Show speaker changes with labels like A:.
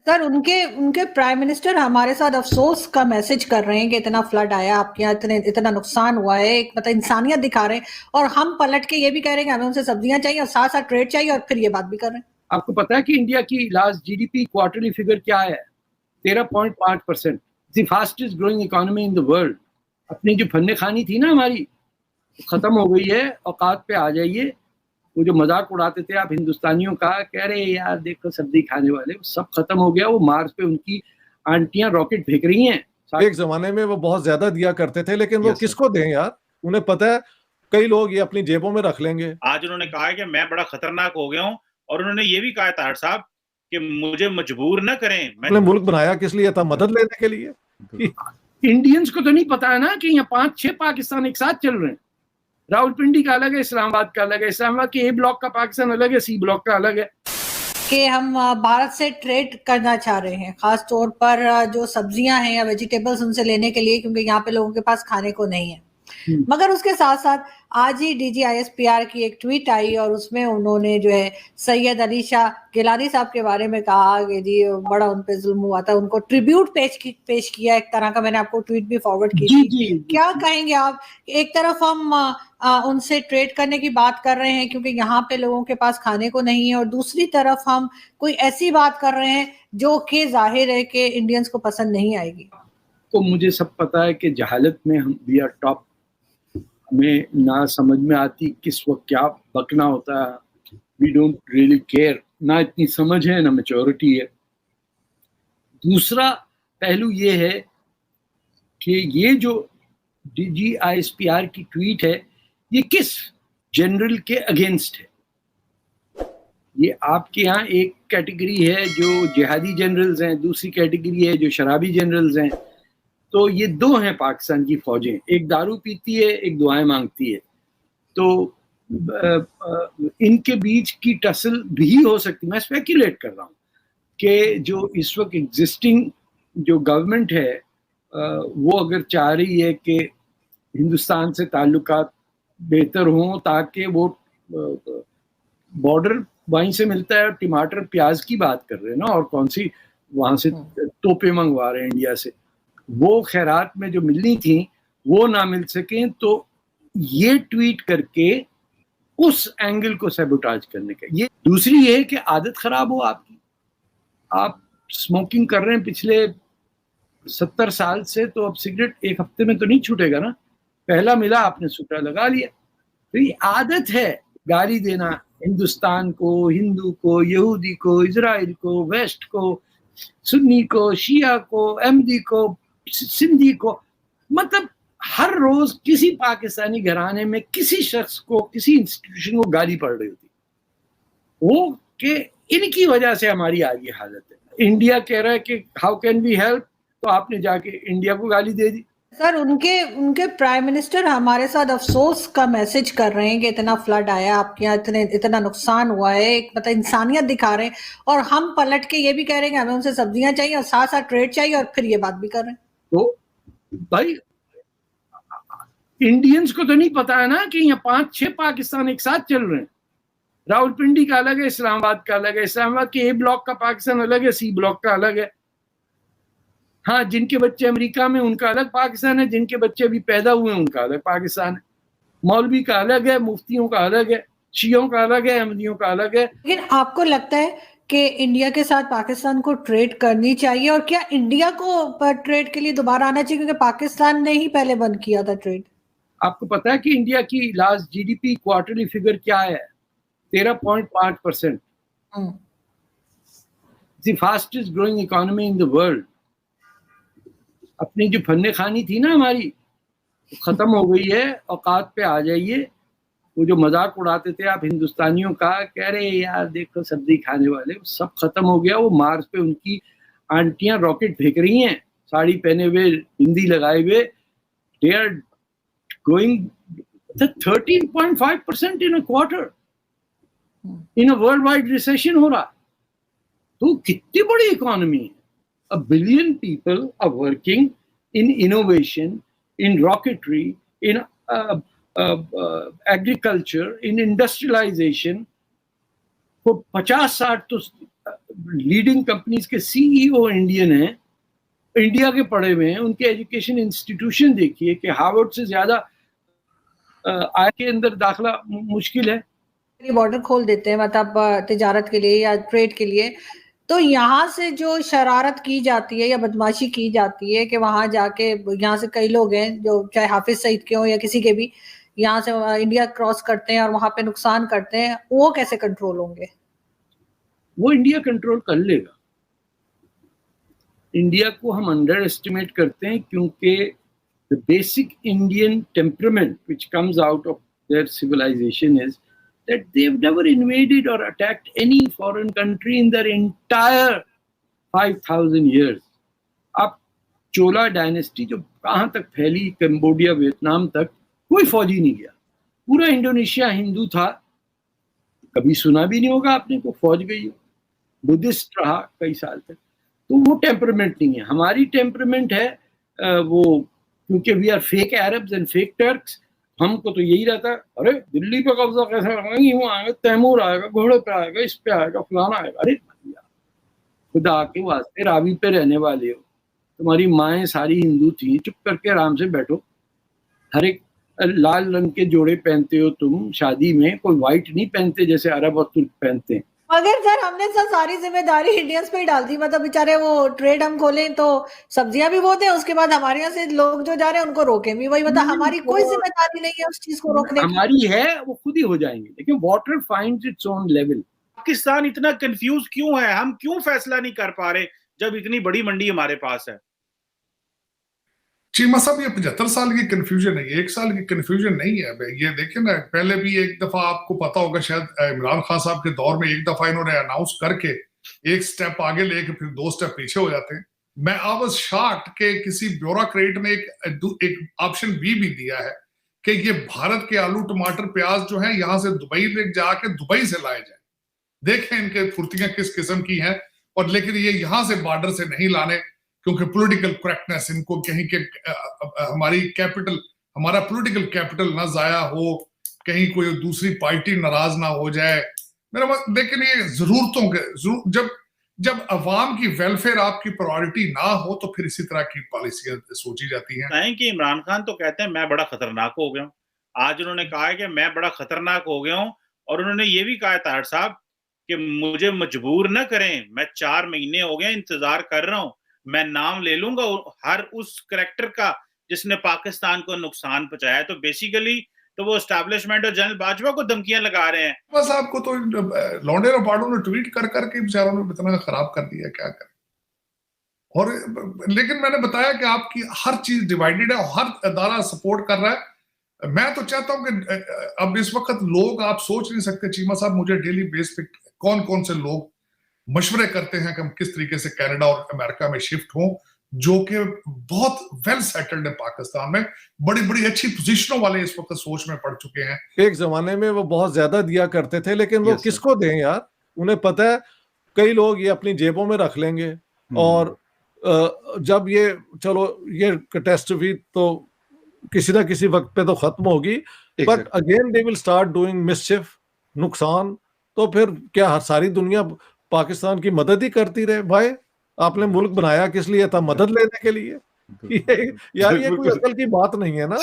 A: Sir उनके उनके prime minister हमारे साथ अफसोस का मैसेज कर रहे हैं कि इतना फ्लड आया आपके यहाँ, इतना नुकसान हुआ है, एक मतलब इंसानियत दिखा रहे हैं, और हम पलट के ये भी कह रहे हैं कि हमें उनसे सब्जियां चाहिए और साथ साथ ट्रेड चाहिए, और फिर ये बात भी कर रहे हैं।
B: आपको पता है कि इंडिया की लास्ट जीडीपी क्वार्टरली फिगर क्या है? 13.5%। The fastest growing economy in the world. अपनी जो फन्ने खानी थी ना हमारी, खत्म हो गई है। औकात पे आ जाइए। वो जो मजाक उड़ाते थे आप हिंदुस्तानियों का, कह रहे यार देखो सब्जी खाने वाले, सब खत्म हो गया। वो मार्स पे उनकी आंटियां रॉकेट फेंक रही हैं।
C: एक जमाने में वो बहुत ज्यादा दिया करते थे, लेकिन वो किसको दें यार? उन्हें पता है कई लोग ये अपनी जेबों में रख लेंगे।
D: आज उन्होंने कहा है कि मैं बड़ा खतरनाक हो गया हूं, और उन्होंने ये भी कहा ताहिर साहब कि मुझे मजबूर न करें।
C: मैंने मुल्क बनाया किस लिए था? मदद लेने के लिए।
B: इंडियंस को तो नहीं पता है ना कि यहाँ 5-6 पाकिस्तान एक साथ चल रहे हैं। रावलपिंडी का अलग है, इस्लामाबाद का अलग है। इस्लामाबाद के ए ब्लॉक का पाकिस्तान अलग है, सी ब्लॉक का अलग है।
A: कि हम भारत से ट्रेड करना चाह रहे हैं, खास तौर पर जो सब्जियां हैं या वेजिटेबल्स उनसे लेने के लिए, क्योंकि यहाँ पे लोगों के पास खाने को नहीं है। मगर उसके साथ साथ आज ही DGISPR की एक ट्वीट आई और उसमें उन्होंने जो है सैयद अली शाह गिलानी साहब के बारे में कहा कि जी बड़ा उन पे जुल्म हुआ था, उनको ट्रिब्यूट पेश किया एक तरह का। मैंने आपको ट्वीट भी फॉरवर्ड की थी। क्या कहेंगे आप? एक तरफ हम उनसे ट्रेड करने की बात कर रहे हैं क्योंकि यहाँ पे लोगों के पास खाने को नहीं है, और दूसरी तरफ हम कोई ऐसी बात कर रहे हैं जो कि जाहिर है कि इंडियंस को पसंद नहीं आएगी।
B: तो मुझे सब पता है कि जहालत में हम वी आर टॉप। हमें ना समझ में आती किस वक्त क्या बकना होता है। We don't really care. ना इतनी समझ है ना मैच्योरिटी है। दूसरा पहलू ये है कि ये जो DGISPR की ट्वीट है, ये किस जनरल के अगेंस्ट है? ये आपके यहाँ एक कैटेगरी है जो जिहादी जनरल्स हैं, दूसरी कैटेगरी है जो शराबी जनरल्स हैं। तो ये दो हैं पाकिस्तान की फौजें, एक दारू पीती है, एक दुआएं मांगती है। तो इनके बीच की टसल भी हो सकती। मैं स्पेकुलेट कर रहा हूँ कि जो इस वक्त एग्जिस्टिंग जो गवर्नमेंट है, वो अगर चाह रही है कि हिंदुस्तान से ताल्लुकात बेहतर हों, ताकि वो बॉर्डर वहीं से मिलता है, टमाटर प्याज की बात कर रहे हैं ना, और कौन सी वहां से तोपे मंगवा रहे हैं इंडिया से, वो खैरात में जो मिलनी थी वो ना मिल सके। तो ये ट्वीट करके उस एंगल को सैबोटाज करने का। ये दूसरी ये है कि आदत खराब हो आपकी। आप स्मोकिंग कर रहे हैं पिछले 70 साल से, तो अब सिगरेट एक हफ्ते में तो नहीं छूटेगा ना। पहला मिला आपने सूटा लगा लिया। तो ये आदत है गाली देना हिंदुस्तान को, हिंदू को, यहूदी को, इजराइल को, वेस्ट को, सुन्नी को, शिया को, अहमदी को, सिंधी को। मतलब हर रोज किसी पाकिस्तानी घराने में किसी शख्स को, किसी इंस्टीट्यूशन को गाली पड़ रही होती। वो कि इनकी वजह से हमारी आज ये हालत है। इंडिया कह रहा है कि हाउ कैन वी हेल्प, तो आपने जाके इंडिया को गाली दे दी।
A: सर उनके प्राइम मिनिस्टर हमारे साथ अफसोस का मैसेज कर रहे हैं कि इतना फ्लड आया आपके यहाँ, इतना नुकसान हुआ है, एक मतलब इंसानियत दिखा रहे हैं, और हम पलट के ये भी कह रहे हैं कि हमें उनसे सब्जियां चाहिए और साथ साथ ट्रेड चाहिए, और फिर ये बात भी कर रहे हैं।
B: तो भाई इंडियंस को तो नहीं पता है ना कि यहाँ 5-6 पाकिस्तान एक साथ चल रहे हैं। रावलपिंडी का अलग है, इस्लामाबाद का अलग है। इस्लामाबाद के ए ब्लॉक का पाकिस्तान अलग है, सी ब्लॉक का अलग है। हाँ, जिनके बच्चे अमेरिका में उनका अलग पाकिस्तान है, जिनके बच्चे अभी पैदा हुए हैं उनका अलग पाकिस्तान है। मौलवी का अलग है, मुफ्तियों का अलग है, शियों का अलग है, अहमदियों का अलग है।
A: लेकिन आपको लगता है कि इंडिया के साथ पाकिस्तान को ट्रेड करनी चाहिए, और क्या इंडिया को ट्रेड के लिए दोबारा आना चाहिए, क्योंकि पाकिस्तान ने ही पहले बंद किया था ट्रेड?
B: आपको पता है कि इंडिया की लास्ट जीडीपी क्वार्टरली फिगर क्या है? 13.5%। The fastest growing economy in the world. अपनी जो फन्ने खानी थी ना हमारी, खत्म हो गई है। औकात पे आ जाइए। वो जो मजाक उड़ाते थे आप हिंदुस्तानियों का, कह रहे यार देखो सब्जी खाने वाले, सब खत्म हो गया। वो मार्स पे उनकी आंटियां रॉकेट फेंक रही हैं, साड़ी पहने हुए, बिंदी लगाए हुए। They are going 13.5% in a quarter, in a world wide recession हो रहा। तो कितनी बड़ी इकोनॉमी है। A billion people are working in innovation, in rocketry, in agriculture, in industrialization. को 50-60 तो लीडिंग कंपनीज के सीईओ इंडियन हैं, इंडिया के पढ़े हुए हैं, उनके एजुकेशन इंस्टीट्यूशन देखिए कि हार्वर्ड से ज्यादा आय के अंदर दाखला मुश्किल है।
A: बॉर्डर खोल देते हैं मतलब तिजारत के लिए या ट्रेड के लिए, तो यहाँ से जो शरारत की जाती है या बदमाशी की जाती है कि वहां जाके, यहाँ से कई लोग हैं जो चाहे हाफिज सईद के हो या किसी के भी, यहाँ से इंडिया क्रॉस करते हैं और वहां पे नुकसान करते हैं, वो कैसे कंट्रोल होंगे?
B: वो इंडिया कंट्रोल कर लेगा। इंडिया को हम अंडर एस्टिमेट करते हैं क्योंकि the basic Indian temperament which comes out of their civilisation is that they've never invaded or attacked any foreign country in their entire 5,000 years. अब चोला डायनेस्टी जो कहाँ तक फैली, कंबोडिया, वियतनाम तक, कोई फौजी नहीं गया। पूरा इंडोनेशिया हिंदू था, कभी सुना भी नहीं होगा आपने को फौज गई हो। बुद्धिस्ट रहा कई साल तक। तो वो टेम्परामेंट नहीं है। हमारी टेम्परामेंट है वो, क्योंकि we are fake Arabs and fake Turks. हमको तो यही रहता है, अरे दिल्ली पे कब्जा कैसे करेंगे, यूं आएगा, तैमूर आएगा, घोड़े पे आएगा, इस पे आएगा, फलाना आएगा। अरे खुदा के वास्ते रावी पे रहने वाले हो, तुम्हारी माएँ सारी हिंदू थी, चुप करके आराम से बैठो। हर एक लाल रंग के जोड़े पहनते हो तुम शादी में, कोई व्हाइट नहीं पहनते जैसे अरब और तुर्क पहनते हैं।
A: मगर सर हमने सर सारी जिम्मेदारी इंडियंस पे ही डाल दी, मतलब बेचारे वो ट्रेड हम खोलें तो सब्जियां भी वो दें, उसके बाद हमारे यहाँ से लोग जो जा रहे हैं उनको रोके भी, वही मतलब हमारी कोई जिम्मेदारी नहीं है उस चीज को रोकने की।
B: हमारी है, वो खुद ही हो जाएंगे, लेकिन water finds its own level.
D: Pakistan इतना कंफ्यूज क्यों है? हम क्यों फैसला नहीं कर पा रहे जब इतनी बड़ी मंडी हमारे पास है?
E: चीमा साहब, ये 75 साल की कंफ्यूजन है, ये 1 साल की कंफ्यूजन नहीं है। ये देखिए ना, पहले भी एक दफा आपको पता होगा शायद, इमरान खान साहब के दौर में एक दफा इन्होंने अनाउंस करके एक स्टेप आगे लेके फिर 2 स्टेप पीछे हो जाते हैं। मैं आई वाज शॉक्ड कि किसी ब्यूरोक्रेट ने एक ऑप्शन बी भी दिया है कि ये भारत के आलू टमाटर प्याज जो है यहाँ से दुबई ले जाके दुबई से लाए जाए। देखें इनके फुर्तियां किस किस्म की हैं। और लेकिन ये यहाँ से बॉर्डर से नहीं लाने, क्योंकि पॉलिटिकल करेक्टनेस, इनको कहीं के हमारी कैपिटल, हमारा पॉलिटिकल कैपिटल ना जाया हो, कहीं कोई दूसरी पार्टी नाराज ना हो जाए। मेरा लेकिन ये जरूरतों के जब अवाम की वेलफेयर आपकी प्रायोरिटी ना हो तो फिर इसी तरह की पॉलिसियां सोची जाती हैं।
D: नहीं कि इमरान खान तो कहते हैं मैं बड़ा खतरनाक हो गया हूँ। आज उन्होंने कहा है कि मैं बड़ा खतरनाक हो गया हूँ, और उन्होंने ये भी कहा ताहिर साहब कि मुझे मजबूर न करें, मैं 4 महीने हो गए इंतजार कर रहा हूँ, मैं नाम ले लूंगा हर उस करैक्टर का जिसने पाकिस्तान को नुकसान पहुंचाया। तो बेसिकली तो वो एस्टैब्लिशमेंट और जनरल बाजवा को धमकियां लगा रहे हैं।
E: बस आपको तो लौंडे रबाड़ों ने ट्वीट कर करके बेचारों ने इतना खराब कर दिया, क्या करें। और लेकिन मैंने बताया कि आपकी हर चीज डिवाइडेड है, हर अदारा सपोर्ट कर रहा है। मैं तो चाहता हूं कि अब इस वक्त लोग, आप सोच नहीं सकते चीमा साहब, मुझे डेली बेस पे कौन कौन से लोग मशवरे करते हैं कि हम किस तरीके से कनाडा और अमेरिका में शिफ्ट हों, जो कि बहुत वेल सेटल्ड है पाकिस्तान में, बड़ी बड़ी अच्छी पोजीशनों वाले इस वक्त सोच में पड़ चुके हैं।
C: एक जमाने में वो बहुत ज्यादा दिया करते थे, लेकिन वो किसको दें यार, उन्हें पता है कई लोग ये अपनी जेबों में रख लेंगे। और जब ये चलो ये कैटास्ट्रॉफी तो किसी ना किसी वक्त पे तो खत्म होगी, but again they will start doing मिसचिफ, नुकसान। तो फिर क्या हर सारी दुनिया पाकिस्तान की मदद ही करती रहे? भाई आपने मुल्क बनाया किस लिए था? मदद लेने के लिए? यार ये कोई अकल की बात नहीं है ना।